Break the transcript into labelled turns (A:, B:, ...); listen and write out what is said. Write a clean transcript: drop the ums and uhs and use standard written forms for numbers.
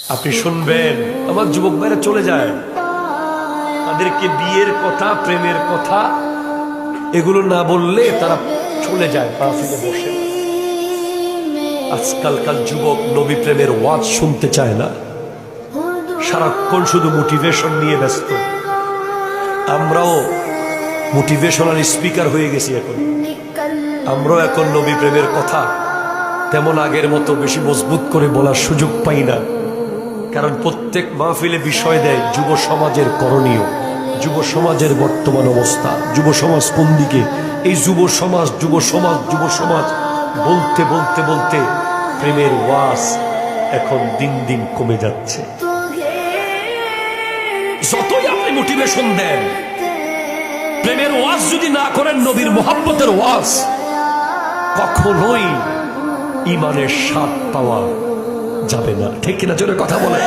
A: আপনি শুনবেন আমার যুবক ভাইরা চলে যায়, তাদেরকে বিয়ের কথা, প্রেমের কথা এগুলো না বললে তারা চলে যায়, মাহফিলে বসে। আজকালকার যুবক নবী প্রেমের ওয়াজ শুনতে চায় না, সারাক্ষণ শুধু মোটিভেশন নিয়ে ব্যস্ত। আমরাও মোটিভেশনাল স্পিকার হয়ে গেছি এখন। আমরাও এখন নবী প্রেমের কথা তেমন আগের মতো বেশি মজবুত করে বলার সুযোগ পাই না, কারণ প্রত্যেক মাহফিলে বিষয় দেয় যুব সমাজের করণীয়, যুব সমাজের বর্তমান অবস্থা, যুব সমাজ কোন দিকে। এই যুব সমাজ যুব সমাজ যুব সমাজ বলতে বলতে বলতে প্রেমের ওয়াজ এখন দিন দিন কমে যাচ্ছে। যতই আপনি মোটিভেশন দেন, প্রেমের ওয়াজ যদি না করেন, নবীর মোহাব্বতের ওয়াজ, কখনোই ইমানের স্বাদ পাওয়া যাবে না। ঠিক কিনা? জোরে কথা বলে।